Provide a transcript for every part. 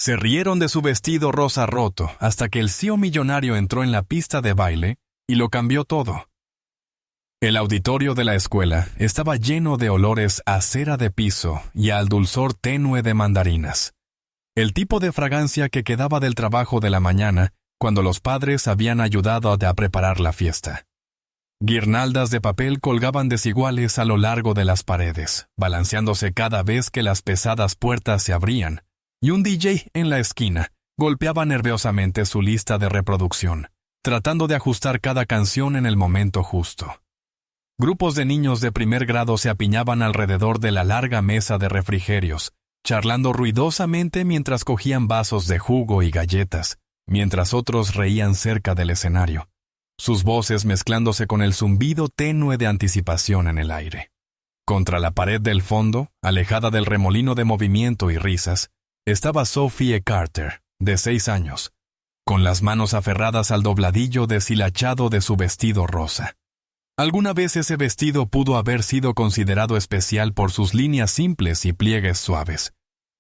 Se rieron de su vestido rosa roto hasta que el CEO millonario entró en la pista de baile y lo cambió todo. El auditorio de la escuela estaba lleno de olores a cera de piso y al dulzor tenue de mandarinas. El tipo de fragancia que quedaba del trabajo de la mañana cuando los padres habían ayudado a preparar la fiesta. Guirnaldas de papel colgaban desiguales a lo largo de las paredes, balanceándose cada vez que las pesadas puertas se abrían, y un DJ en la esquina golpeaba nerviosamente su lista de reproducción, tratando de ajustar cada canción en el momento justo. Grupos de niños de primer grado se apiñaban alrededor de la larga mesa de refrigerios, charlando ruidosamente mientras cogían vasos de jugo y galletas, mientras otros reían cerca del escenario, sus voces mezclándose con el zumbido tenue de anticipación en el aire. Contra la pared del fondo, alejada del remolino de movimiento y risas, estaba Sophie Carter, de 6 años, con las manos aferradas al dobladillo deshilachado de su vestido rosa. Alguna vez ese vestido pudo haber sido considerado especial por sus líneas simples y pliegues suaves,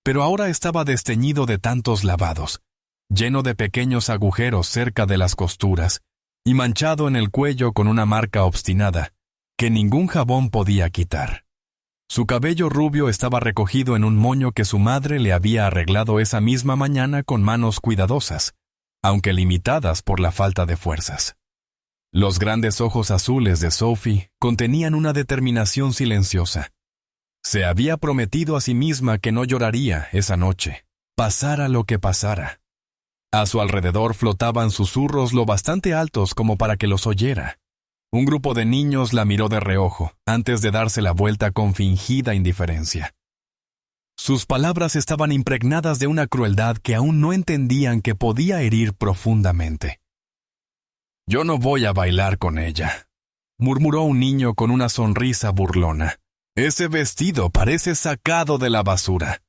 pero ahora estaba desteñido de tantos lavados, lleno de pequeños agujeros cerca de las costuras y manchado en el cuello con una marca obstinada que ningún jabón podía quitar. Su cabello rubio estaba recogido en un moño que su madre le había arreglado esa misma mañana con manos cuidadosas, aunque limitadas por la falta de fuerzas. Los grandes ojos azules de Sophie contenían una determinación silenciosa. Se había prometido a sí misma que no lloraría esa noche, pasara lo que pasara. A su alrededor flotaban susurros lo bastante altos como para que los oyera. Un grupo de niños la miró de reojo, antes de darse la vuelta con fingida indiferencia. Sus palabras estaban impregnadas de una crueldad que aún no entendían que podía herir profundamente. «Yo no voy a bailar con ella», murmuró un niño con una sonrisa burlona. «Ese vestido parece sacado de la basura».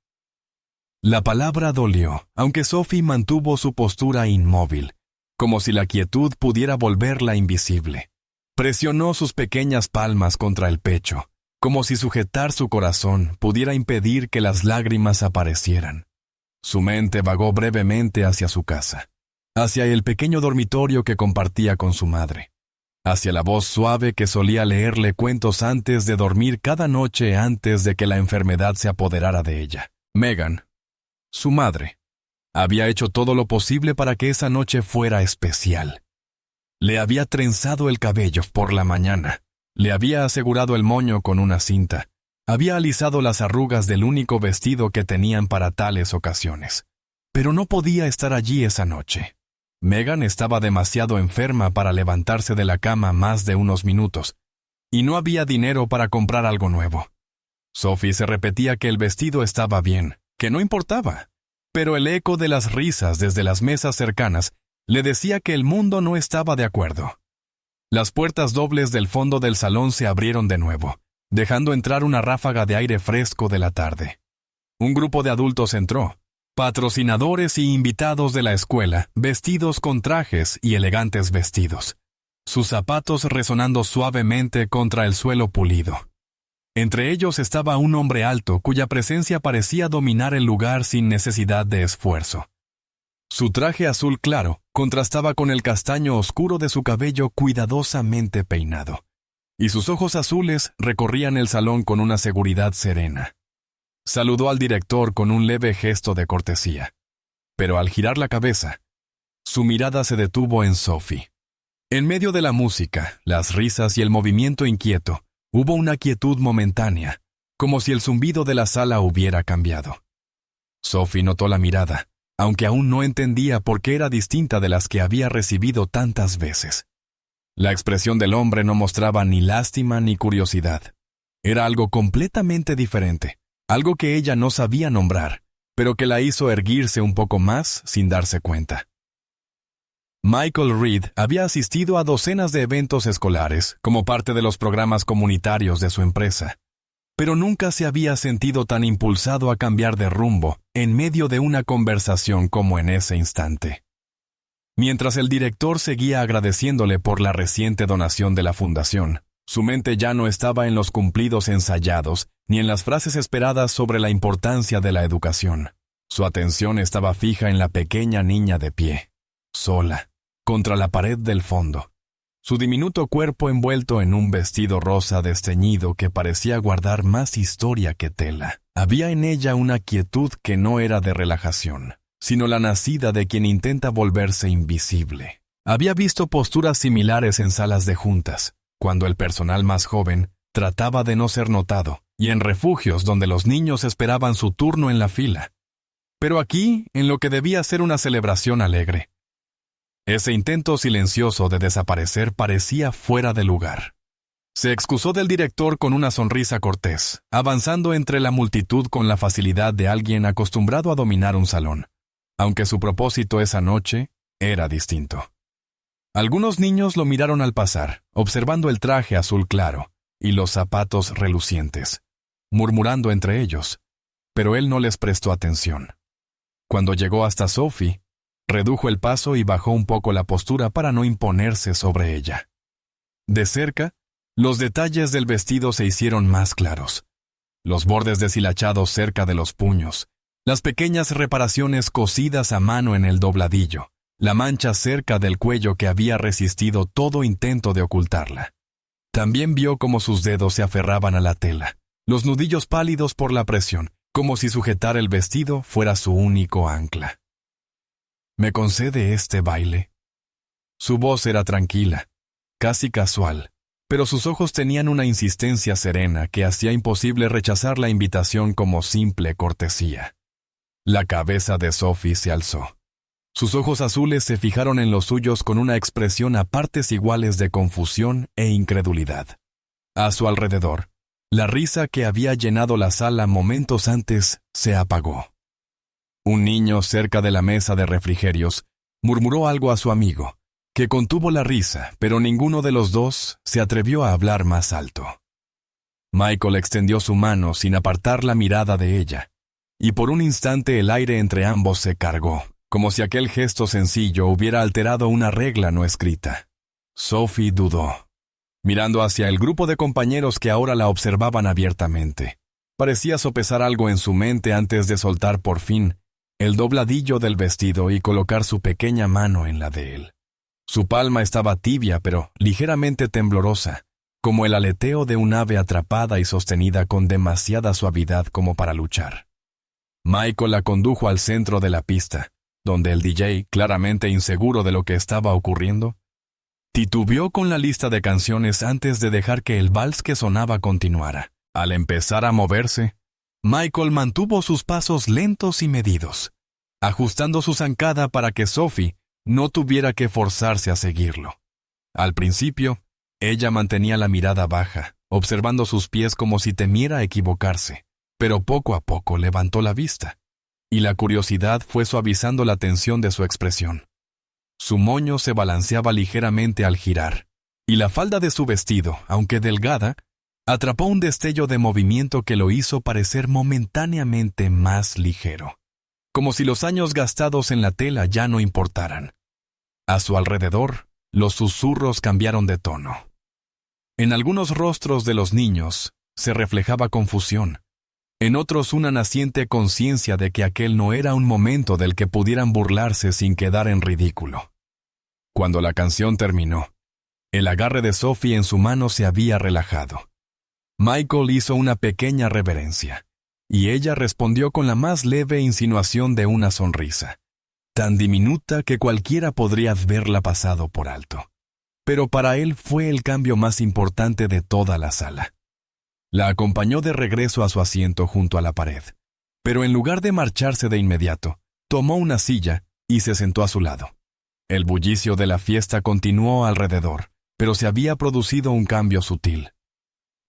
La palabra dolió, aunque Sophie mantuvo su postura inmóvil, como si la quietud pudiera volverla invisible. Presionó sus pequeñas palmas contra el pecho, como si sujetar su corazón pudiera impedir que las lágrimas aparecieran. Su mente vagó brevemente hacia su casa, hacia el pequeño dormitorio que compartía con su madre, hacia la voz suave que solía leerle cuentos antes de dormir cada noche antes de que la enfermedad se apoderara de ella. Megan, su madre, había hecho todo lo posible para que esa noche fuera especial. Le había trenzado el cabello por la mañana, le había asegurado el moño con una cinta, había alisado las arrugas del único vestido que tenían para tales ocasiones. Pero no podía estar allí esa noche. Megan estaba demasiado enferma para levantarse de la cama más de unos minutos, y no había dinero para comprar algo nuevo. Sophie se repetía que el vestido estaba bien, que no importaba, pero el eco de las risas desde las mesas cercanas le decía que el mundo no estaba de acuerdo. Las puertas dobles del fondo del salón se abrieron de nuevo, dejando entrar una ráfaga de aire fresco de la tarde. Un grupo de adultos entró, patrocinadores y invitados de la escuela, vestidos con trajes y elegantes vestidos, sus zapatos resonando suavemente contra el suelo pulido. Entre ellos estaba un hombre alto cuya presencia parecía dominar el lugar sin necesidad de esfuerzo. Su traje azul claro contrastaba con el castaño oscuro de su cabello cuidadosamente peinado, y sus ojos azules recorrían el salón con una seguridad serena. Saludó al director con un leve gesto de cortesía, pero al girar la cabeza, su mirada se detuvo en Sophie. En medio de la música, las risas y el movimiento inquieto, hubo una quietud momentánea, como si el zumbido de la sala hubiera cambiado. Sophie notó la mirada, aunque aún no entendía por qué era distinta de las que había recibido tantas veces. La expresión del hombre no mostraba ni lástima ni curiosidad. Era algo completamente diferente. Algo que ella no sabía nombrar, pero que la hizo erguirse un poco más sin darse cuenta. Michael Reed había asistido a docenas de eventos escolares como parte de los programas comunitarios de su empresa, pero nunca se había sentido tan impulsado a cambiar de rumbo en medio de una conversación como en ese instante. Mientras el director seguía agradeciéndole por la reciente donación de la fundación, su mente ya no estaba en los cumplidos ensayados ni en las frases esperadas sobre la importancia de la educación. Su atención estaba fija en la pequeña niña de pie, sola, contra la pared del fondo. Su diminuto cuerpo envuelto en un vestido rosa desteñido que parecía guardar más historia que tela. Había en ella una quietud que no era de relajación, sino la nacida de quien intenta volverse invisible. Había visto posturas similares en salas de juntas, cuando el personal más joven trataba de no ser notado, y en refugios donde los niños esperaban su turno en la fila. Pero aquí, en lo que debía ser una celebración alegre, ese intento silencioso de desaparecer parecía fuera de lugar. Se excusó del director con una sonrisa cortés, avanzando entre la multitud con la facilidad de alguien acostumbrado a dominar un salón, aunque su propósito esa noche era distinto. Algunos niños lo miraron al pasar, observando el traje azul claro y los zapatos relucientes, murmurando entre ellos, pero él no les prestó atención. Cuando llegó hasta Sophie, redujo el paso y bajó un poco la postura para no imponerse sobre ella. De cerca, los detalles del vestido se hicieron más claros. Los bordes deshilachados cerca de los puños, las pequeñas reparaciones cosidas a mano en el dobladillo, la mancha cerca del cuello que había resistido todo intento de ocultarla. También vio cómo sus dedos se aferraban a la tela, los nudillos pálidos por la presión, como si sujetar el vestido fuera su único ancla. ¿Me concede este baile? Su voz era tranquila, casi casual, pero sus ojos tenían una insistencia serena que hacía imposible rechazar la invitación como simple cortesía. La cabeza de Sophie se alzó. Sus ojos azules se fijaron en los suyos con una expresión a partes iguales de confusión e incredulidad. A su alrededor, la risa que había llenado la sala momentos antes se apagó. Un niño cerca de la mesa de refrigerios murmuró algo a su amigo, que contuvo la risa, pero ninguno de los dos se atrevió a hablar más alto. Michael extendió su mano sin apartar la mirada de ella, y por un instante el aire entre ambos se cargó, como si aquel gesto sencillo hubiera alterado una regla no escrita. Sophie dudó, mirando hacia el grupo de compañeros que ahora la observaban abiertamente. Parecía sopesar algo en su mente antes de soltar por fin el dobladillo del vestido y colocar su pequeña mano en la de él. Su palma estaba tibia pero ligeramente temblorosa, como el aleteo de un ave atrapada y sostenida con demasiada suavidad como para luchar. Michael la condujo al centro de la pista, donde el DJ, claramente inseguro de lo que estaba ocurriendo, titubeó con la lista de canciones antes de dejar que el vals que sonaba continuara. Al empezar a moverse, Michael mantuvo sus pasos lentos y medidos, ajustando su zancada para que Sophie no tuviera que forzarse a seguirlo. Al principio, ella mantenía la mirada baja, observando sus pies como si temiera equivocarse, pero poco a poco levantó la vista, y la curiosidad fue suavizando la tensión de su expresión. Su moño se balanceaba ligeramente al girar, y la falda de su vestido, aunque delgada, atrapó un destello de movimiento que lo hizo parecer momentáneamente más ligero, como si los años gastados en la tela ya no importaran. A su alrededor, los susurros cambiaron de tono. En algunos rostros de los niños se reflejaba confusión, en otros una naciente conciencia de que aquel no era un momento del que pudieran burlarse sin quedar en ridículo. Cuando la canción terminó, el agarre de Sophie en su mano se había relajado. Michael hizo una pequeña reverencia, y ella respondió con la más leve insinuación de una sonrisa, tan diminuta que cualquiera podría haberla pasado por alto. Pero para él fue el cambio más importante de toda la sala. La acompañó de regreso a su asiento junto a la pared, pero en lugar de marcharse de inmediato, tomó una silla y se sentó a su lado. El bullicio de la fiesta continuó alrededor, pero se había producido un cambio sutil.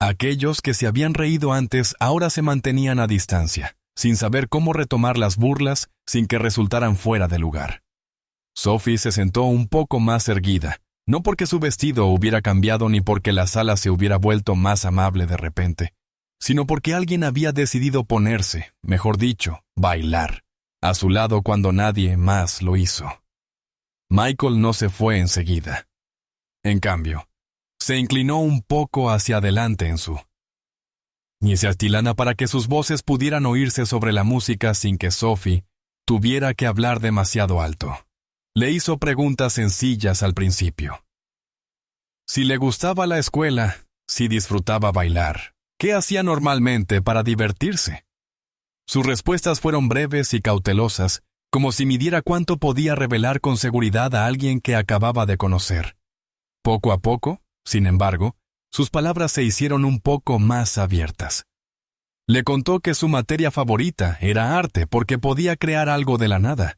Aquellos que se habían reído antes ahora se mantenían a distancia, sin saber cómo retomar las burlas sin que resultaran fuera de lugar. Sophie se sentó un poco más erguida, no porque su vestido hubiera cambiado ni porque la sala se hubiera vuelto más amable de repente, sino porque alguien había decidido ponerse, mejor dicho, bailar, a su lado cuando nadie más lo hizo. Michael no se fue enseguida. En cambio, se inclinó un poco hacia adelante en su y se atilana para que sus voces pudieran oírse sobre la música sin que Sophie tuviera que hablar demasiado alto. Le hizo preguntas sencillas al principio. Si le gustaba la escuela, si disfrutaba bailar, ¿qué hacía normalmente para divertirse? Sus respuestas fueron breves y cautelosas, como si midiera cuánto podía revelar con seguridad a alguien que acababa de conocer. Poco a poco, sin embargo, sus palabras se hicieron un poco más abiertas. Le contó que su materia favorita era arte porque podía crear algo de la nada,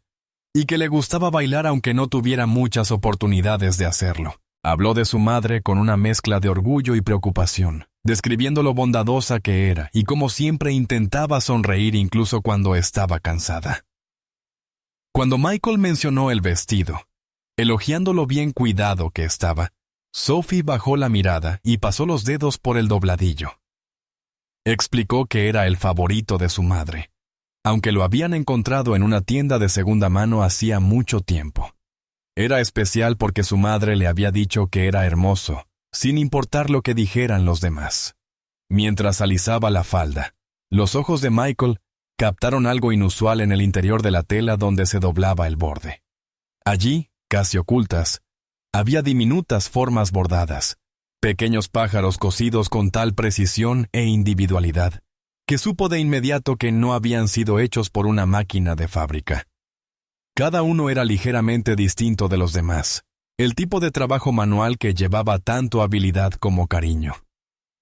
y que le gustaba bailar aunque no tuviera muchas oportunidades de hacerlo. Habló de su madre con una mezcla de orgullo y preocupación, describiendo lo bondadosa que era y cómo siempre intentaba sonreír incluso cuando estaba cansada. Cuando Michael mencionó el vestido, elogiando lo bien cuidado que estaba, Sophie bajó la mirada y pasó los dedos por el dobladillo. Explicó que era el favorito de su madre, aunque lo habían encontrado en una tienda de segunda mano hacía mucho tiempo. Era especial porque su madre le había dicho que era hermoso, sin importar lo que dijeran los demás. Mientras alisaba la falda, los ojos de Michael captaron algo inusual en el interior de la tela donde se doblaba el borde. Allí, casi ocultas, había diminutas formas bordadas, pequeños pájaros cosidos con tal precisión e individualidad, que supo de inmediato que no habían sido hechos por una máquina de fábrica. Cada uno era ligeramente distinto de los demás, el tipo de trabajo manual que llevaba tanto habilidad como cariño.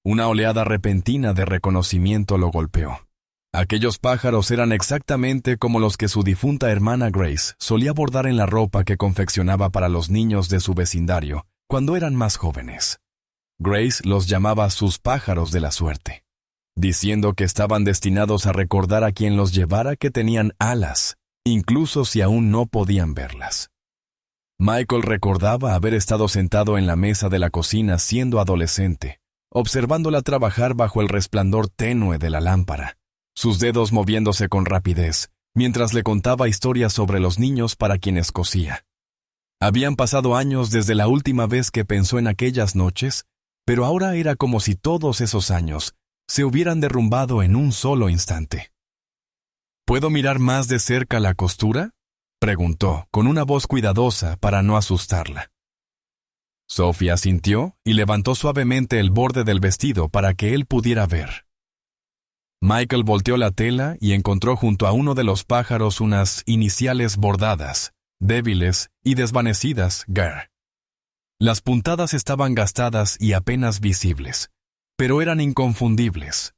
Una oleada repentina de reconocimiento lo golpeó. Aquellos pájaros eran exactamente como los que su difunta hermana Grace solía bordar en la ropa que confeccionaba para los niños de su vecindario cuando eran más jóvenes. Grace los llamaba sus pájaros de la suerte, diciendo que estaban destinados a recordar a quien los llevara que tenían alas, incluso si aún no podían verlas. Michael recordaba haber estado sentado en la mesa de la cocina siendo adolescente, observándola trabajar bajo el resplandor tenue de la lámpara, sus dedos moviéndose con rapidez, mientras le contaba historias sobre los niños para quienes cosía. Habían pasado años desde la última vez que pensó en aquellas noches, pero ahora era como si todos esos años se hubieran derrumbado en un solo instante. ¿Puedo mirar más de cerca la costura?, preguntó, con una voz cuidadosa para no asustarla. Sophie asintió y levantó suavemente el borde del vestido para que él pudiera ver. Michael volteó la tela y encontró junto a uno de los pájaros unas iniciales bordadas, débiles y desvanecidas, Gar. Las puntadas estaban gastadas y apenas visibles, pero eran inconfundibles.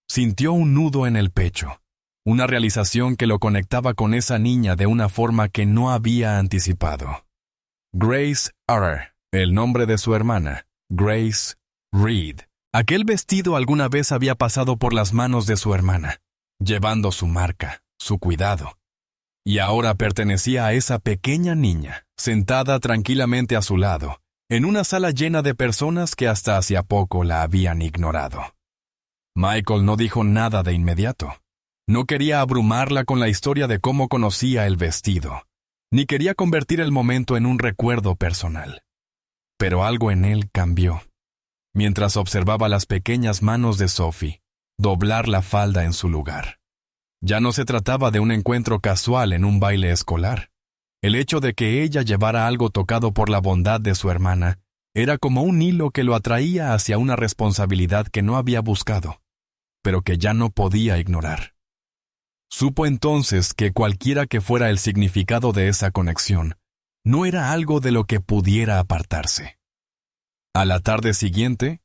Sintió un nudo en el pecho, una realización que lo conectaba con esa niña de una forma que no había anticipado. Grace R., el nombre de su hermana, Grace Reed. Aquel vestido alguna vez había pasado por las manos de su hermana, llevando su marca, su cuidado. Y ahora pertenecía a esa pequeña niña, sentada tranquilamente a su lado, en una sala llena de personas que hasta hacía poco la habían ignorado. Michael no dijo nada de inmediato. No quería abrumarla con la historia de cómo conocía el vestido, ni quería convertir el momento en un recuerdo personal. Pero algo en él cambió. Mientras observaba las pequeñas manos de Sophie doblar la falda en su lugar. Ya no se trataba de un encuentro casual en un baile escolar. El hecho de que ella llevara algo tocado por la bondad de su hermana era como un hilo que lo atraía hacia una responsabilidad que no había buscado, pero que ya no podía ignorar. Supo entonces que cualquiera que fuera el significado de esa conexión, no era algo de lo que pudiera apartarse. A la tarde siguiente,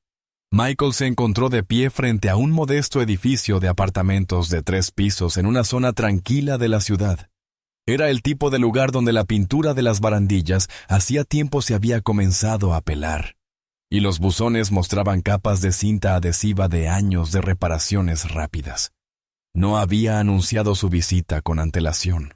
Michael se encontró de pie frente a un modesto edificio de apartamentos de 3 pisos en una zona tranquila de la ciudad. Era el tipo de lugar donde la pintura de las barandillas hacía tiempo se había comenzado a pelar, y los buzones mostraban capas de cinta adhesiva de años de reparaciones rápidas. No había anunciado su visita con antelación.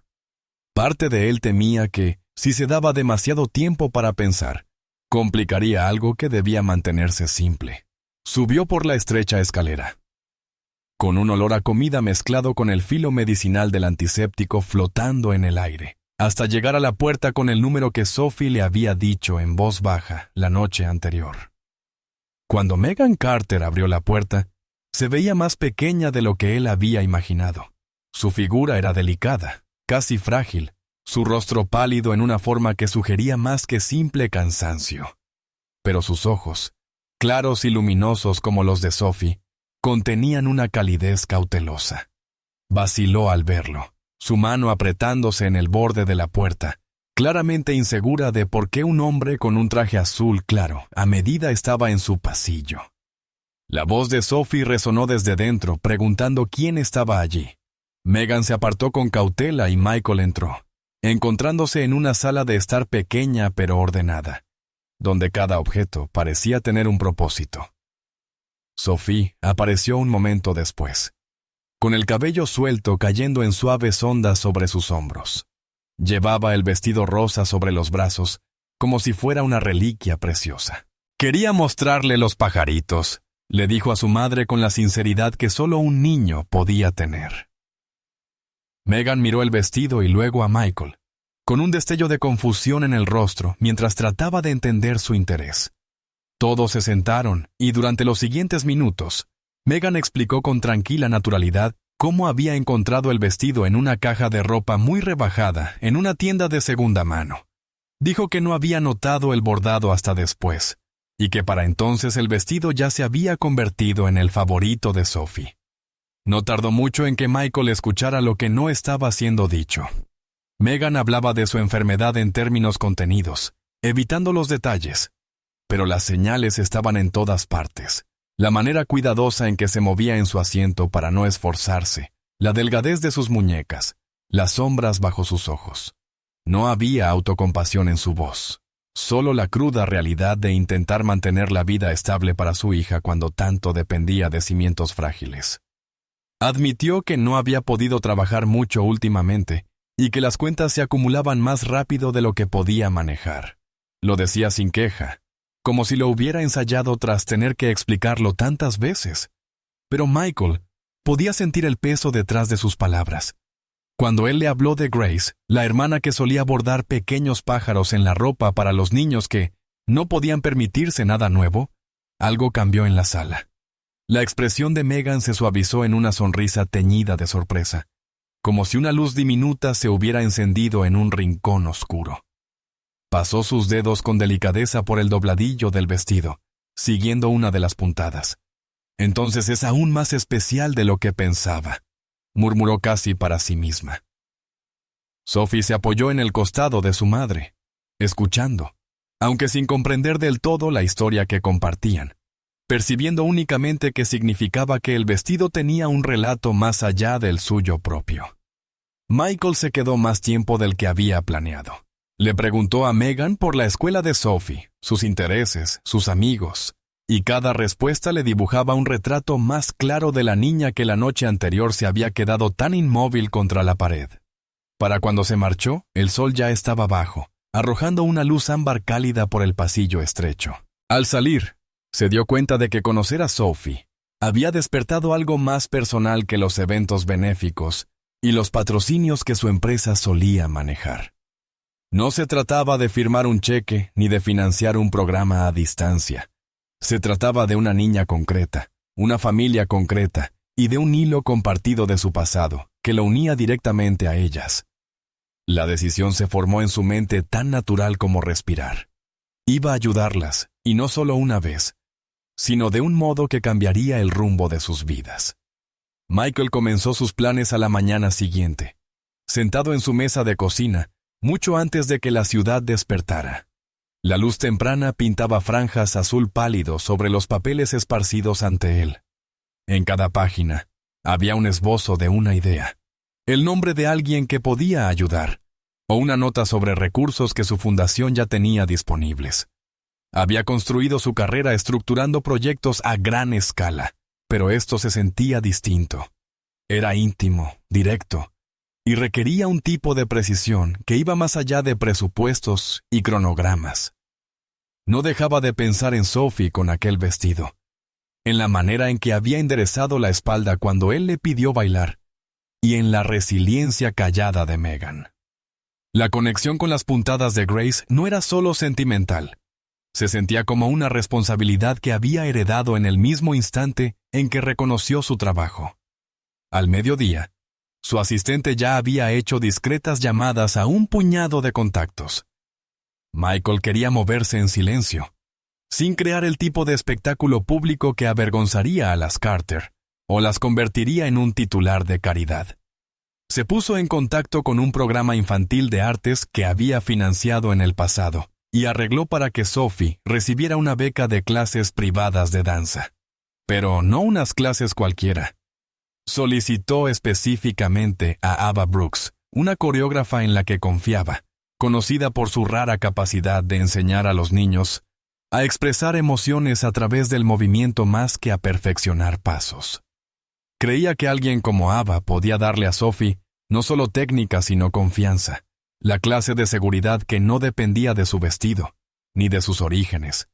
Parte de él temía que, si se daba demasiado tiempo para pensar, complicaría algo que debía mantenerse simple. Subió por la estrecha escalera, con un olor a comida mezclado con el filo medicinal del antiséptico flotando en el aire, hasta llegar a la puerta con el número que Sophie le había dicho en voz baja la noche anterior. Cuando Megan Carter abrió la puerta, se veía más pequeña de lo que él había imaginado. Su figura era delicada, casi frágil, su rostro pálido en una forma que sugería más que simple cansancio. Pero sus ojos, claros y luminosos como los de Sophie, contenían una calidez cautelosa. Vaciló al verlo, su mano apretándose en el borde de la puerta, claramente insegura de por qué un hombre con un traje azul claro a medida estaba en su pasillo. La voz de Sophie resonó desde dentro, preguntando quién estaba allí. Megan se apartó con cautela y Michael entró, encontrándose en una sala de estar pequeña pero ordenada, donde cada objeto parecía tener un propósito. Sophie apareció un momento después, con el cabello suelto cayendo en suaves ondas sobre sus hombros. Llevaba el vestido rosa sobre los brazos, como si fuera una reliquia preciosa. «Quería mostrarle los pajaritos», le dijo a su madre con la sinceridad que solo un niño podía tener. Megan miró el vestido y luego a Michael, con un destello de confusión en el rostro mientras trataba de entender su interés. Todos se sentaron y durante los siguientes minutos, Megan explicó con tranquila naturalidad cómo había encontrado el vestido en una caja de ropa muy rebajada en una tienda de segunda mano. Dijo que no había notado el bordado hasta después, y que para entonces el vestido ya se había convertido en el favorito de Sophie. No tardó mucho en que Michael escuchara lo que no estaba siendo dicho. Megan hablaba de su enfermedad en términos contenidos, evitando los detalles, pero las señales estaban en todas partes. La manera cuidadosa en que se movía en su asiento para no esforzarse, la delgadez de sus muñecas, las sombras bajo sus ojos. No había autocompasión en su voz, solo la cruda realidad de intentar mantener la vida estable para su hija cuando tanto dependía de cimientos frágiles. Admitió que no había podido trabajar mucho últimamente y que las cuentas se acumulaban más rápido de lo que podía manejar. Lo decía sin queja, como si lo hubiera ensayado tras tener que explicarlo tantas veces. Pero Michael podía sentir el peso detrás de sus palabras. Cuando él le habló de Grace, la hermana que solía bordar pequeños pájaros en la ropa para los niños que no podían permitirse nada nuevo, algo cambió en la sala. La expresión de Megan se suavizó en una sonrisa teñida de sorpresa, como si una luz diminuta se hubiera encendido en un rincón oscuro. Pasó sus dedos con delicadeza por el dobladillo del vestido, siguiendo una de las puntadas. «Entonces es aún más especial de lo que pensaba», murmuró casi para sí misma. Sophie se apoyó en el costado de su madre, escuchando, aunque sin comprender del todo la historia que compartían, percibiendo únicamente que significaba que el vestido tenía un relato más allá del suyo propio. Michael se quedó más tiempo del que había planeado. Le preguntó a Megan por la escuela de Sophie, sus intereses, sus amigos, y cada respuesta le dibujaba un retrato más claro de la niña que la noche anterior se había quedado tan inmóvil contra la pared. Para cuando se marchó, el sol ya estaba bajo, arrojando una luz ámbar cálida por el pasillo estrecho. Al salir, se dio cuenta de que conocer a Sophie había despertado algo más personal que los eventos benéficos y los patrocinios que su empresa solía manejar. No se trataba de firmar un cheque ni de financiar un programa a distancia. Se trataba de una niña concreta, una familia concreta y de un hilo compartido de su pasado que lo unía directamente a ellas. La decisión se formó en su mente tan natural como respirar. Iba a ayudarlas, y no solo una vez, sino de un modo que cambiaría el rumbo de sus vidas. Michael comenzó sus planes a la mañana siguiente, sentado en su mesa de cocina, mucho antes de que la ciudad despertara. La luz temprana pintaba franjas azul pálido sobre los papeles esparcidos ante él. En cada página había un esbozo de una idea, el nombre de alguien que podía ayudar, o una nota sobre recursos que su fundación ya tenía disponibles. Había construido su carrera estructurando proyectos a gran escala, pero esto se sentía distinto. Era íntimo, directo, y requería un tipo de precisión que iba más allá de presupuestos y cronogramas. No dejaba de pensar en Sophie con aquel vestido, en la manera en que había enderezado la espalda cuando él le pidió bailar, y en la resiliencia callada de Megan. La conexión con las puntadas de Grace no era solo sentimental. Se sentía como una responsabilidad que había heredado en el mismo instante en que reconoció su trabajo. Al mediodía, Su asistente ya había hecho discretas llamadas a un puñado de contactos. Michael quería moverse en silencio, sin crear el tipo de espectáculo público que avergonzaría a las Carter o las convertiría en un titular de caridad. Se puso en contacto con un programa infantil de artes que había financiado en el pasado y arregló para que Sophie recibiera una beca de clases privadas de danza. Pero no unas clases cualquiera. Solicitó específicamente a Ava Brooks, una coreógrafa en la que confiaba, conocida por su rara capacidad de enseñar a los niños a expresar emociones a través del movimiento más que a perfeccionar pasos. Creía que alguien como Ava podía darle a Sophie no solo técnica sino confianza, la clase de seguridad que no dependía de su vestido, ni de sus orígenes,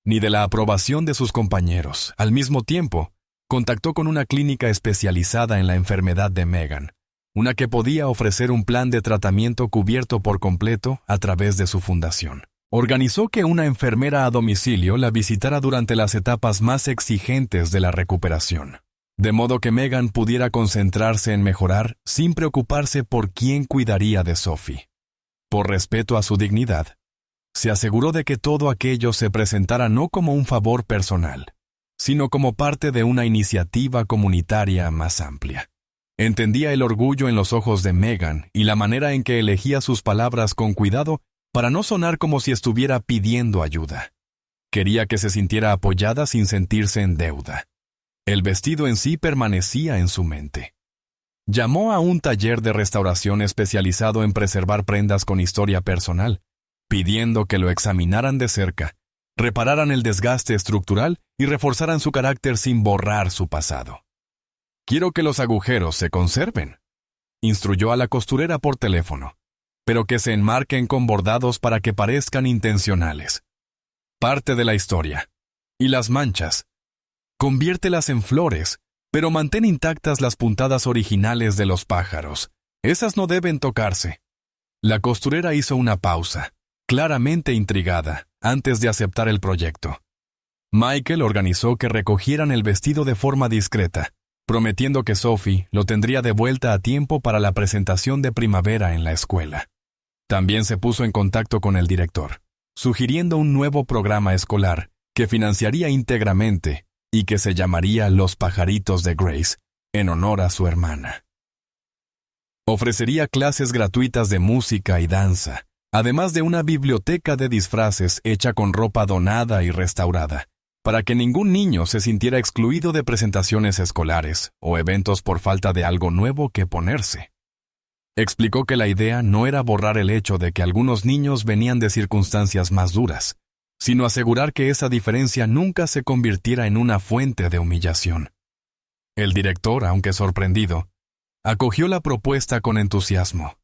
ni de la aprobación de sus compañeros. Al mismo tiempo, contactó con una clínica especializada en la enfermedad de Megan, una que podía ofrecer un plan de tratamiento cubierto por completo a través de su fundación. Organizó que una enfermera a domicilio la visitara durante las etapas más exigentes de la recuperación, de modo que Megan pudiera concentrarse en mejorar sin preocuparse por quién cuidaría de Sophie. Por respeto a su dignidad, se aseguró de que todo aquello se presentara no como un favor personal, sino como parte de una iniciativa comunitaria más amplia. Entendía el orgullo en los ojos de Megan y la manera en que elegía sus palabras con cuidado para no sonar como si estuviera pidiendo ayuda. Quería que se sintiera apoyada sin sentirse en deuda. El vestido en sí permanecía en su mente. Llamó a un taller de restauración especializado en preservar prendas con historia personal, pidiendo que lo examinaran de cerca, repararan el desgaste estructural y reforzaran su carácter sin borrar su pasado. «Quiero que los agujeros se conserven», instruyó a la costurera por teléfono, «pero que se enmarquen con bordados para que parezcan intencionales. Parte de la historia. Y las manchas. Conviértelas en flores, pero mantén intactas las puntadas originales de los pájaros. Esas no deben tocarse». La costurera hizo una pausa, claramente intrigada, antes de aceptar el proyecto. Michael organizó que recogieran el vestido de forma discreta, prometiendo que Sophie lo tendría de vuelta a tiempo para la presentación de primavera en la escuela. También se puso en contacto con el director, sugiriendo un nuevo programa escolar que financiaría íntegramente y que se llamaría Los Pajaritos de Grace, en honor a su hermana. Ofrecería clases gratuitas de música y danza, además de una biblioteca de disfraces hecha con ropa donada y restaurada, para que ningún niño se sintiera excluido de presentaciones escolares o eventos por falta de algo nuevo que ponerse. Explicó que la idea no era borrar el hecho de que algunos niños venían de circunstancias más duras, sino asegurar que esa diferencia nunca se convirtiera en una fuente de humillación. El director, aunque sorprendido, acogió la propuesta con entusiasmo.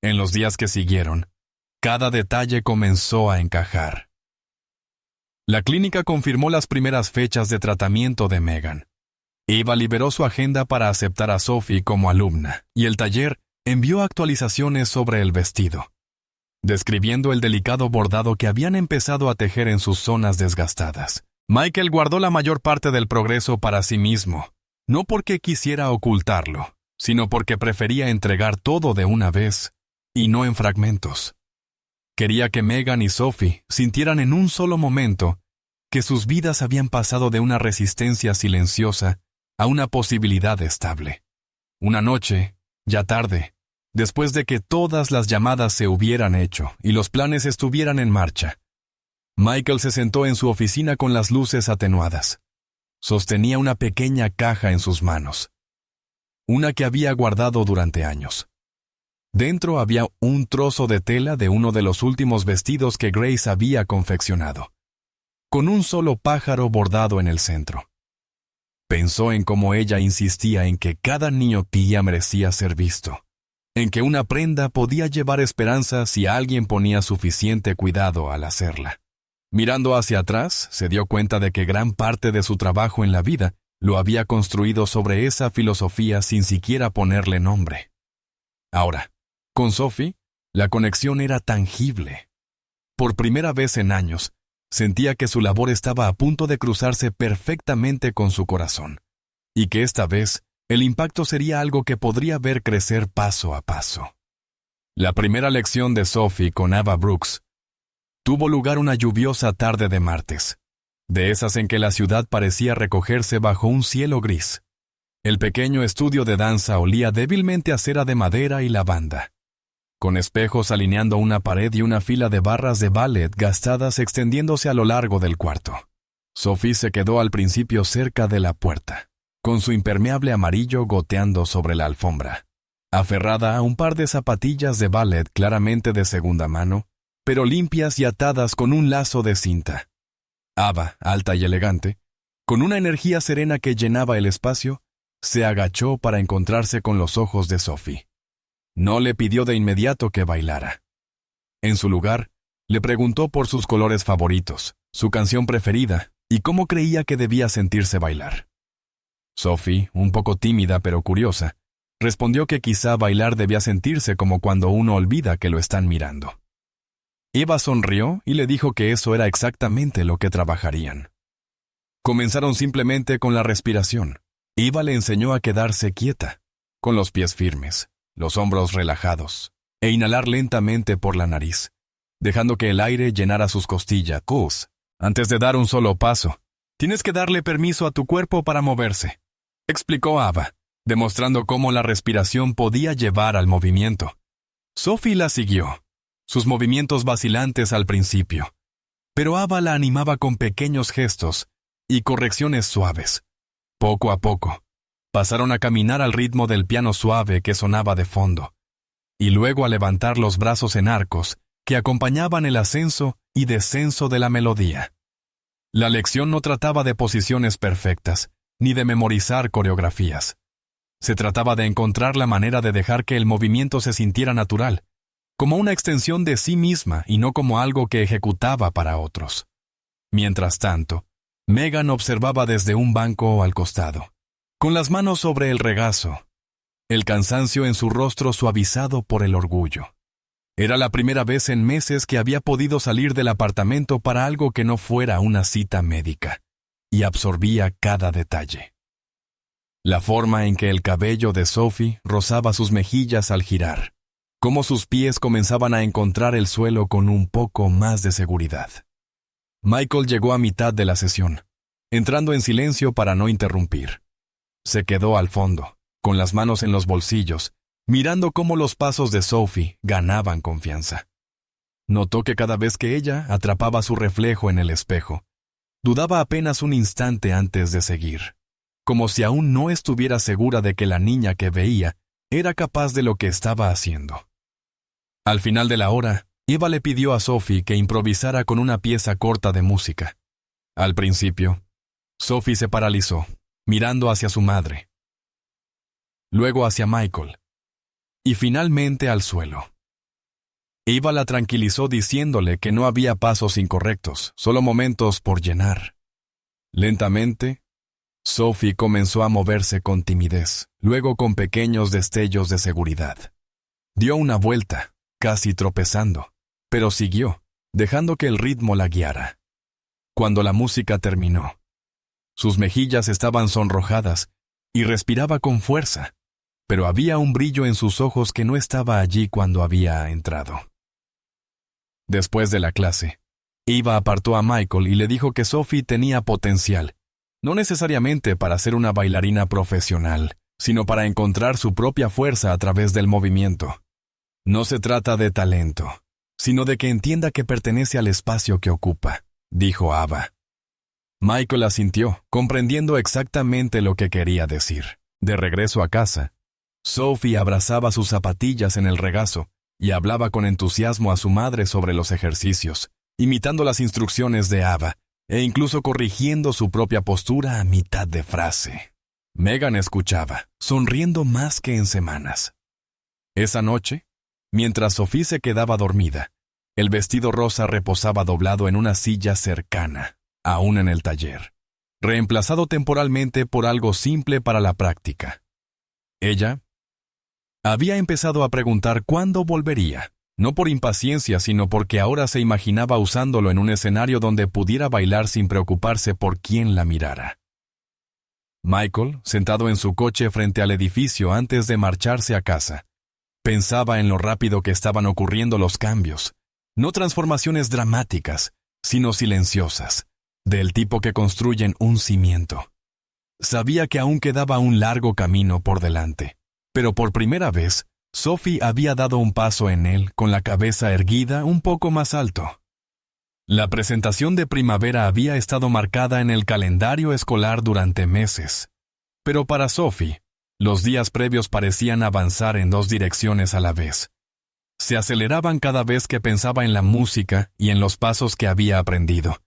En los días que siguieron, cada detalle comenzó a encajar. La clínica confirmó las primeras fechas de tratamiento de Megan. Eva liberó su agenda para aceptar a Sophie como alumna, y el taller envió actualizaciones sobre el vestido, describiendo el delicado bordado que habían empezado a tejer en sus zonas desgastadas. Michael guardó la mayor parte del progreso para sí mismo, no porque quisiera ocultarlo, sino porque prefería entregar todo de una vez, y no en fragmentos. Quería que Megan y Sophie sintieran en un solo momento que sus vidas habían pasado de una resistencia silenciosa a una posibilidad estable. Una noche, ya tarde, después de que todas las llamadas se hubieran hecho y los planes estuvieran en marcha, Michael se sentó en su oficina con las luces atenuadas. Sostenía una pequeña caja en sus manos, una que había guardado durante años. Dentro había un trozo de tela de uno de los últimos vestidos que Grace había confeccionado, con un solo pájaro bordado en el centro. Pensó en cómo ella insistía en que cada niño pía merecía ser visto, en que una prenda podía llevar esperanza si alguien ponía suficiente cuidado al hacerla. Mirando hacia atrás, se dio cuenta de que gran parte de su trabajo en la vida lo había construido sobre esa filosofía sin siquiera ponerle nombre. Ahora, con Sophie, la conexión era tangible. Por primera vez en años, sentía que su labor estaba a punto de cruzarse perfectamente con su corazón, y que esta vez el impacto sería algo que podría ver crecer paso a paso. La primera lección de Sophie con Ava Brooks tuvo lugar una lluviosa tarde de martes, de esas en que la ciudad parecía recogerse bajo un cielo gris. El pequeño estudio de danza olía débilmente a cera de madera y lavanda, con espejos alineando una pared y una fila de barras de ballet gastadas extendiéndose a lo largo del cuarto. Sophie se quedó al principio cerca de la puerta, con su impermeable amarillo goteando sobre la alfombra, aferrada a un par de zapatillas de ballet claramente de segunda mano, pero limpias y atadas con un lazo de cinta. Ava, alta y elegante, con una energía serena que llenaba el espacio, se agachó para encontrarse con los ojos de Sophie. No le pidió de inmediato que bailara. En su lugar, le preguntó por sus colores favoritos, su canción preferida y cómo creía que debía sentirse bailar. Sophie, un poco tímida pero curiosa, respondió que quizá bailar debía sentirse como cuando uno olvida que lo están mirando. Eva sonrió y le dijo que eso era exactamente lo que trabajarían. Comenzaron simplemente con la respiración. Eva le enseñó a quedarse quieta, con los pies firmes, los hombros relajados, e inhalar lentamente por la nariz, dejando que el aire llenara sus costillas. Antes de dar un solo paso, tienes que darle permiso a tu cuerpo para moverse, explicó Ava, demostrando cómo la respiración podía llevar al movimiento. Sophie la siguió, sus movimientos vacilantes al principio, pero Ava la animaba con pequeños gestos y correcciones suaves. Poco a poco, pasaron a caminar al ritmo del piano suave que sonaba de fondo, y luego a levantar los brazos en arcos que acompañaban el ascenso y descenso de la melodía. La lección no trataba de posiciones perfectas, ni de memorizar coreografías. Se trataba de encontrar la manera de dejar que el movimiento se sintiera natural, como una extensión de sí misma y no como algo que ejecutaba para otros. Mientras tanto, Megan observaba desde un banco al costado, con las manos sobre el regazo, el cansancio en su rostro suavizado por el orgullo. Era la primera vez en meses que había podido salir del apartamento para algo que no fuera una cita médica, y absorbía cada detalle. La forma en que el cabello de Sophie rozaba sus mejillas al girar, cómo sus pies comenzaban a encontrar el suelo con un poco más de seguridad. Michael llegó a mitad de la sesión, entrando en silencio para no interrumpir. Se quedó al fondo, con las manos en los bolsillos, mirando cómo los pasos de Sophie ganaban confianza. Notó que cada vez que ella atrapaba su reflejo en el espejo, dudaba apenas un instante antes de seguir, como si aún no estuviera segura de que la niña que veía era capaz de lo que estaba haciendo. Al final de la hora, Eva le pidió a Sophie que improvisara con una pieza corta de música. Al principio, Sophie se paralizó, mirando hacia su madre, luego hacia Michael, y finalmente al suelo. Eva la tranquilizó diciéndole que no había pasos incorrectos, solo momentos por llenar. Lentamente, Sophie comenzó a moverse con timidez, luego con pequeños destellos de seguridad. Dio una vuelta, casi tropezando, pero siguió, dejando que el ritmo la guiara. Cuando la música terminó, sus mejillas estaban sonrojadas y respiraba con fuerza, pero había un brillo en sus ojos que no estaba allí cuando había entrado. Después de la clase, Eva apartó a Michael y le dijo que Sophie tenía potencial, no necesariamente para ser una bailarina profesional, sino para encontrar su propia fuerza a través del movimiento. No se trata de talento, sino de que entienda que pertenece al espacio que ocupa, dijo Ava. Michael asintió, comprendiendo exactamente lo que quería decir. De regreso a casa, Sophie abrazaba sus zapatillas en el regazo y hablaba con entusiasmo a su madre sobre los ejercicios, imitando las instrucciones de Ava, e incluso corrigiendo su propia postura a mitad de frase. Megan escuchaba, sonriendo más que en semanas. Esa noche, mientras Sophie se quedaba dormida, el vestido rosa reposaba doblado en una silla cercana, aún en el taller, reemplazado temporalmente por algo simple para la práctica. Ella había empezado a preguntar cuándo volvería, no por impaciencia, sino porque ahora se imaginaba usándolo en un escenario donde pudiera bailar sin preocuparse por quién la mirara. Michael, sentado en su coche frente al edificio antes de marcharse a casa, pensaba en lo rápido que estaban ocurriendo los cambios, no transformaciones dramáticas, sino silenciosas, del tipo que construyen un cimiento. Sabía que aún quedaba un largo camino por delante, pero por primera vez, Sophie había dado un paso en él con la cabeza erguida un poco más alto. La presentación de primavera había estado marcada en el calendario escolar durante meses, pero para Sophie, los días previos parecían avanzar en dos direcciones a la vez. Se aceleraban cada vez que pensaba en la música y en los pasos que había aprendido,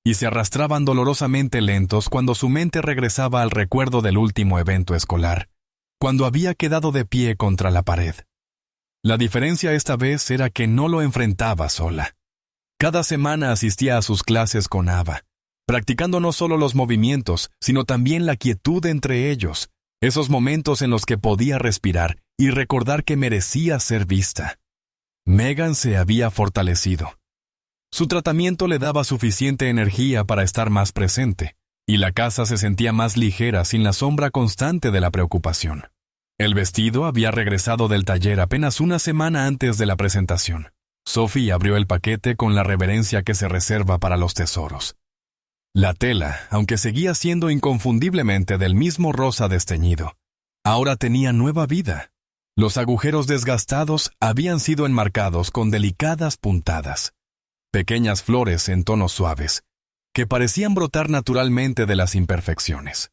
y se arrastraban dolorosamente lentos cuando su mente regresaba al recuerdo del último evento escolar, cuando había quedado de pie contra la pared. La diferencia esta vez era que no lo enfrentaba sola. Cada semana asistía a sus clases con Ava, practicando no solo los movimientos, sino también la quietud entre ellos, esos momentos en los que podía respirar y recordar que merecía ser vista. Megan se había fortalecido. Su tratamiento le daba suficiente energía para estar más presente, y la casa se sentía más ligera sin la sombra constante de la preocupación. El vestido había regresado del taller apenas una semana antes de la presentación. Sophie abrió el paquete con la reverencia que se reserva para los tesoros. La tela, aunque seguía siendo inconfundiblemente del mismo rosa desteñido, ahora tenía nueva vida. Los agujeros desgastados habían sido enmarcados con delicadas puntadas, pequeñas flores en tonos suaves, que parecían brotar naturalmente de las imperfecciones.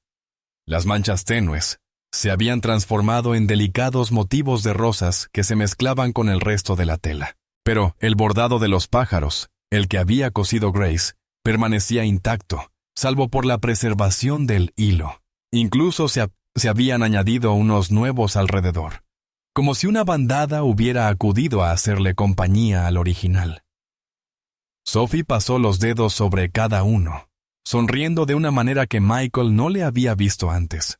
Las manchas tenues se habían transformado en delicados motivos de rosas que se mezclaban con el resto de la tela. Pero el bordado de los pájaros, el que había cosido Grace, permanecía intacto, salvo por la preservación del hilo. Incluso se habían añadido unos nuevos alrededor, como si una bandada hubiera acudido a hacerle compañía al original. Sophie pasó los dedos sobre cada uno, sonriendo de una manera que Michael no le había visto antes.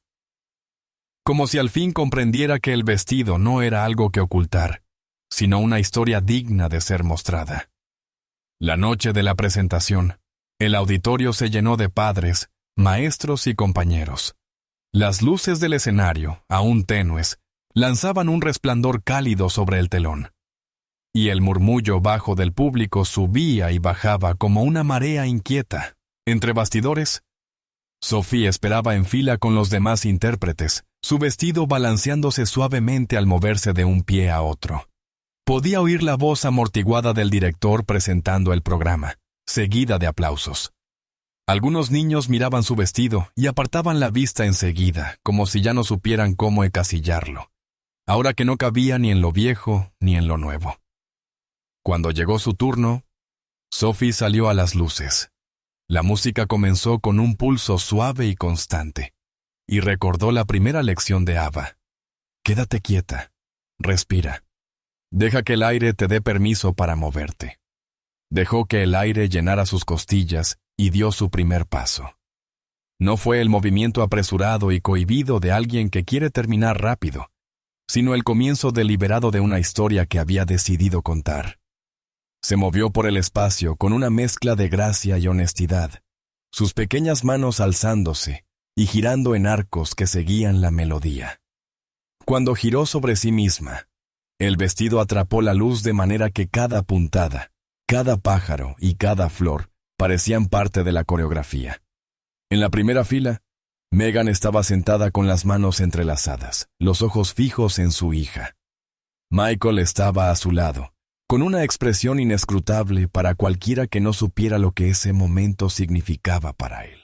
Como si al fin comprendiera que el vestido no era algo que ocultar, sino una historia digna de ser mostrada. La noche de la presentación, el auditorio se llenó de padres, maestros y compañeros. Las luces del escenario, aún tenues, lanzaban un resplandor cálido sobre el telón, y el murmullo bajo del público subía y bajaba como una marea inquieta. Entre bastidores, Sophie esperaba en fila con los demás intérpretes, su vestido balanceándose suavemente al moverse de un pie a otro. Podía oír la voz amortiguada del director presentando el programa, seguida de aplausos. Algunos niños miraban su vestido y apartaban la vista enseguida, como si ya no supieran cómo encasillarlo, ahora que no cabía ni en lo viejo ni en lo nuevo. Cuando llegó su turno, Sophie salió a las luces. La música comenzó con un pulso suave y constante, y recordó la primera lección de Ava. Quédate quieta, respira. Deja que el aire te dé permiso para moverte. Dejó que el aire llenara sus costillas y dio su primer paso. No fue el movimiento apresurado y cohibido de alguien que quiere terminar rápido, sino el comienzo deliberado de una historia que había decidido contar. Se movió por el espacio con una mezcla de gracia y honestidad, sus pequeñas manos alzándose y girando en arcos que seguían la melodía. Cuando giró sobre sí misma, el vestido atrapó la luz de manera que cada puntada, cada pájaro y cada flor parecían parte de la coreografía. En la primera fila, Megan estaba sentada con las manos entrelazadas, los ojos fijos en su hija. Michael estaba a su lado, con una expresión inescrutable para cualquiera que no supiera lo que ese momento significaba para él.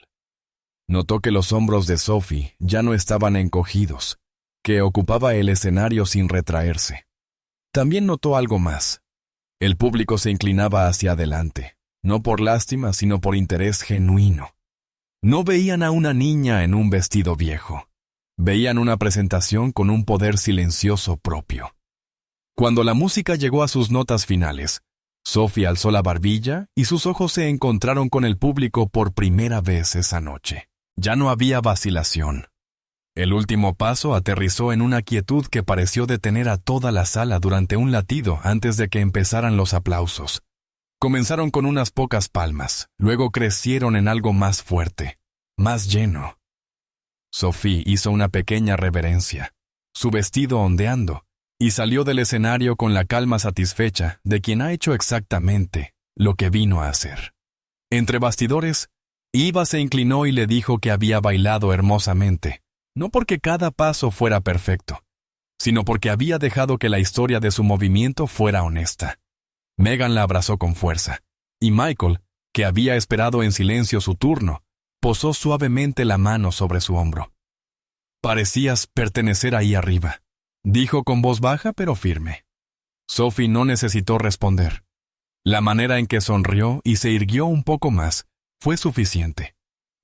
Notó que los hombros de Sophie ya no estaban encogidos, que ocupaba el escenario sin retraerse. También notó algo más. El público se inclinaba hacia adelante, no por lástima, sino por interés genuino. No veían a una niña en un vestido viejo. Veían una presentación con un poder silencioso propio. Cuando la música llegó a sus notas finales, Sophie alzó la barbilla y sus ojos se encontraron con el público por primera vez esa noche. Ya no había vacilación. El último paso aterrizó en una quietud que pareció detener a toda la sala durante un latido antes de que empezaran los aplausos. Comenzaron con unas pocas palmas, luego crecieron en algo más fuerte, más lleno. Sophie hizo una pequeña reverencia, su vestido ondeando, y salió del escenario con la calma satisfecha de quien ha hecho exactamente lo que vino a hacer. Entre bastidores, Eva se inclinó y le dijo que había bailado hermosamente, no porque cada paso fuera perfecto, sino porque había dejado que la historia de su movimiento fuera honesta. Megan la abrazó con fuerza, y Michael, que había esperado en silencio su turno, posó suavemente la mano sobre su hombro. «Parecías pertenecer ahí arriba», dijo con voz baja pero firme. Sophie no necesitó responder. La manera en que sonrió y se irguió un poco más fue suficiente.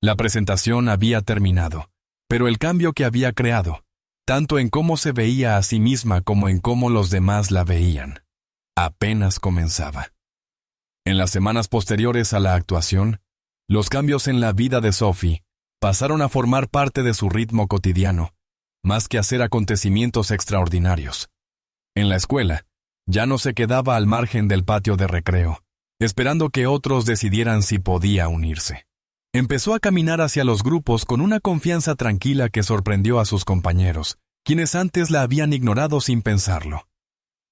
La presentación había terminado, pero el cambio que había creado, tanto en cómo se veía a sí misma como en cómo los demás la veían, apenas comenzaba. En las semanas posteriores a la actuación, los cambios en la vida de Sophie pasaron a formar parte de su ritmo cotidiano, más que hacer acontecimientos extraordinarios. En la escuela, ya no se quedaba al margen del patio de recreo, esperando que otros decidieran si podía unirse. Empezó a caminar hacia los grupos con una confianza tranquila que sorprendió a sus compañeros, quienes antes la habían ignorado sin pensarlo.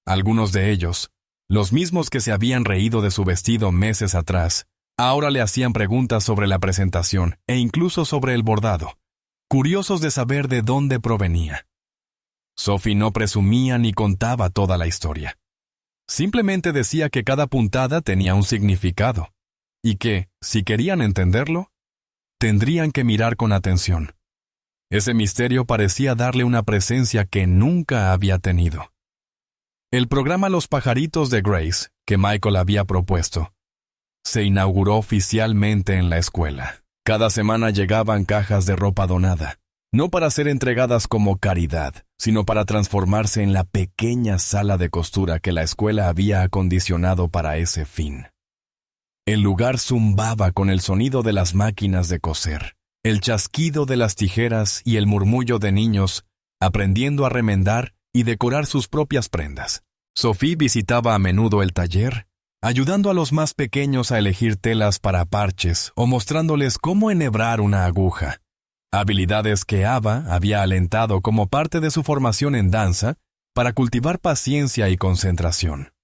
Algunos de ellos, los mismos que se habían reído de su vestido meses atrás, ahora le hacían preguntas sobre la presentación e incluso sobre el bordado, curiosos de saber de dónde provenía. Sophie no presumía ni contaba toda la historia. Simplemente decía que cada puntada tenía un significado, y que, si querían entenderlo, tendrían que mirar con atención. Ese misterio parecía darle una presencia que nunca había tenido. El programa Los Pajaritos de Grace, que Michael había propuesto, se inauguró oficialmente en la escuela. Cada semana llegaban cajas de ropa donada, no para ser entregadas como caridad, sino para transformarse en la pequeña sala de costura que la escuela había acondicionado para ese fin. El lugar zumbaba con el sonido de las máquinas de coser, el chasquido de las tijeras y el murmullo de niños aprendiendo a remendar y decorar sus propias prendas. Sophie visitaba a menudo el taller, ayudando a los más pequeños a elegir telas para parches o mostrándoles cómo enhebrar una aguja, habilidades que Ava había alentado como parte de su formación en danza para cultivar paciencia y concentración.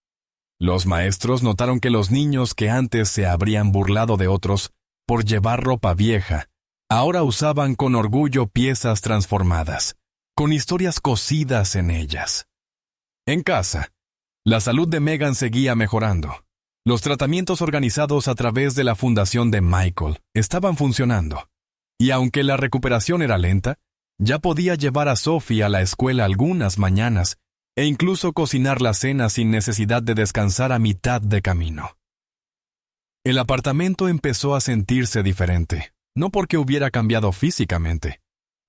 Los maestros notaron que los niños que antes se habrían burlado de otros por llevar ropa vieja, ahora usaban con orgullo piezas transformadas, con historias cosidas en ellas. En casa, la salud de Megan seguía mejorando. Los tratamientos organizados a través de la fundación de Michael estaban funcionando, y aunque la recuperación era lenta, ya podía llevar a Sophie a la escuela algunas mañanas e incluso cocinar la cena sin necesidad de descansar a mitad de camino. El apartamento empezó a sentirse diferente, no porque hubiera cambiado físicamente,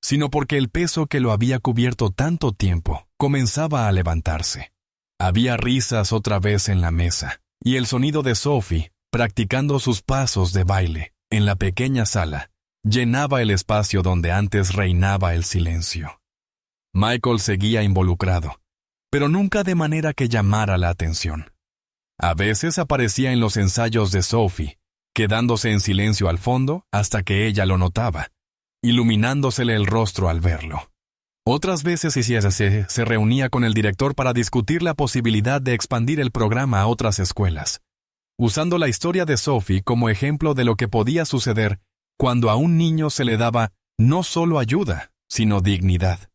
sino porque el peso que lo había cubierto tanto tiempo comenzaba a levantarse. Había risas otra vez en la mesa, y el sonido de Sophie, practicando sus pasos de baile, en la pequeña sala, llenaba el espacio donde antes reinaba el silencio. Michael seguía involucrado, pero nunca de manera que llamara la atención. A veces aparecía en los ensayos de Sophie, quedándose en silencio al fondo hasta que ella lo notaba, iluminándosele el rostro al verlo. Otras veces se reunía con el director para discutir la posibilidad de expandir el programa a otras escuelas, usando la historia de Sophie como ejemplo de lo que podía suceder cuando a un niño se le daba no solo ayuda, sino dignidad.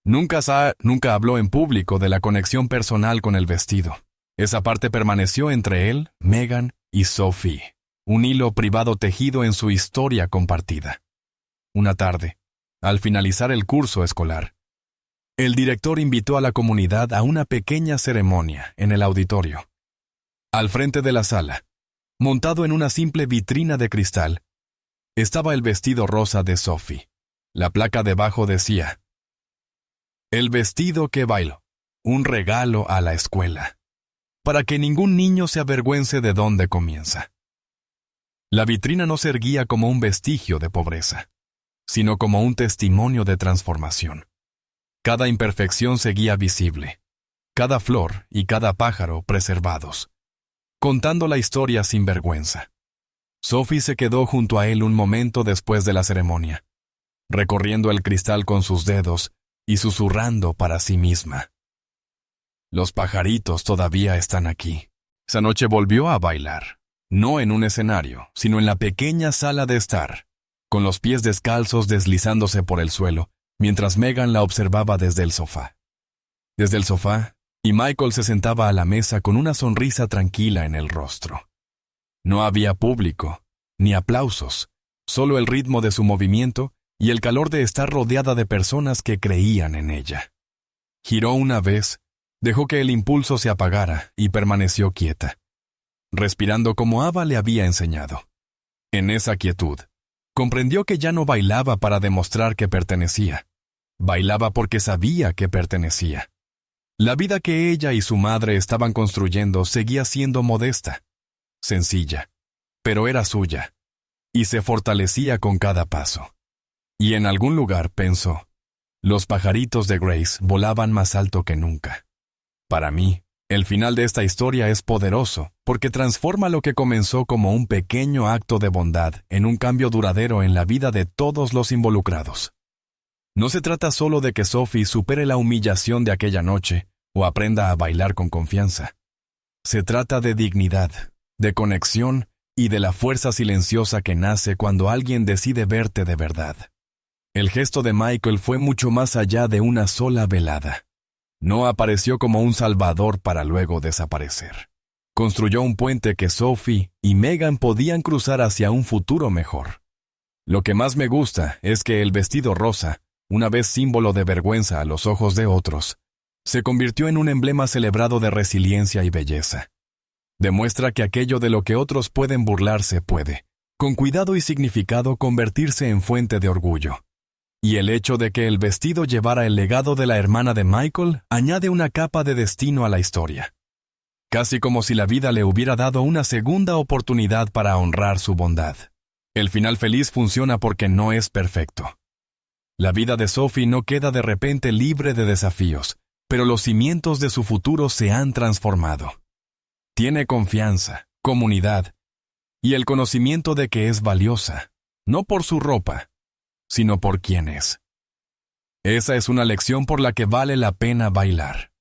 Nunca habló en público de la conexión personal con el vestido. Esa parte permaneció entre él, Megan y Sophie, un hilo privado tejido en su historia compartida. Una tarde, al finalizar el curso escolar, el director invitó a la comunidad a una pequeña ceremonia en el auditorio. Al frente de la sala, montado en una simple vitrina de cristal, estaba el vestido rosa de Sophie. La placa debajo decía: «El vestido que bailó, un regalo a la escuela, para que ningún niño se avergüence de dónde comienza». La vitrina no se erguía como un vestigio de pobreza, sino como un testimonio de transformación. Cada imperfección seguía visible, cada flor y cada pájaro preservados, contando la historia sin vergüenza. Sophie se quedó junto a él un momento después de la ceremonia, recorriendo el cristal con sus dedos y susurrando para sí misma. Los pajaritos todavía están aquí. Esa noche volvió a bailar, no en un escenario, sino en la pequeña sala de estar, con los pies descalzos deslizándose por el suelo, mientras Megan la observaba desde el sofá. Desde el sofá, y Michael se sentaba a la mesa con una sonrisa tranquila en el rostro. No había público, ni aplausos, solo el ritmo de su movimiento y el calor de estar rodeada de personas que creían en ella. Giró una vez, dejó que el impulso se apagara y permaneció quieta, respirando como Ava le había enseñado. En esa quietud, comprendió que ya no bailaba para demostrar que pertenecía. Bailaba porque sabía que pertenecía. La vida que ella y su madre estaban construyendo seguía siendo modesta, sencilla, pero era suya, y se fortalecía con cada paso. Y en algún lugar pensó, los pajaritos de Grace volaban más alto que nunca. Para mí, el final de esta historia es poderoso, porque transforma lo que comenzó como un pequeño acto de bondad en un cambio duradero en la vida de todos los involucrados. No se trata solo de que Sophie supere la humillación de aquella noche o aprenda a bailar con confianza. Se trata de dignidad, de conexión y de la fuerza silenciosa que nace cuando alguien decide verte de verdad. El gesto de Michael fue mucho más allá de una sola velada. No apareció como un salvador para luego desaparecer. Construyó un puente que Sophie y Megan podían cruzar hacia un futuro mejor. Lo que más me gusta es que el vestido rosa, una vez símbolo de vergüenza a los ojos de otros, se convirtió en un emblema celebrado de resiliencia y belleza. Demuestra que aquello de lo que otros pueden burlarse puede, con cuidado y significado, convertirse en fuente de orgullo. Y el hecho de que el vestido llevara el legado de la hermana de Michael añade una capa de destino a la historia. Casi como si la vida le hubiera dado una segunda oportunidad para honrar su bondad. El final feliz funciona porque no es perfecto. La vida de Sophie no queda de repente libre de desafíos, pero los cimientos de su futuro se han transformado. Tiene confianza, comunidad y el conocimiento de que es valiosa, no por su ropa, sino por quién es. Esa es una lección por la que vale la pena bailar.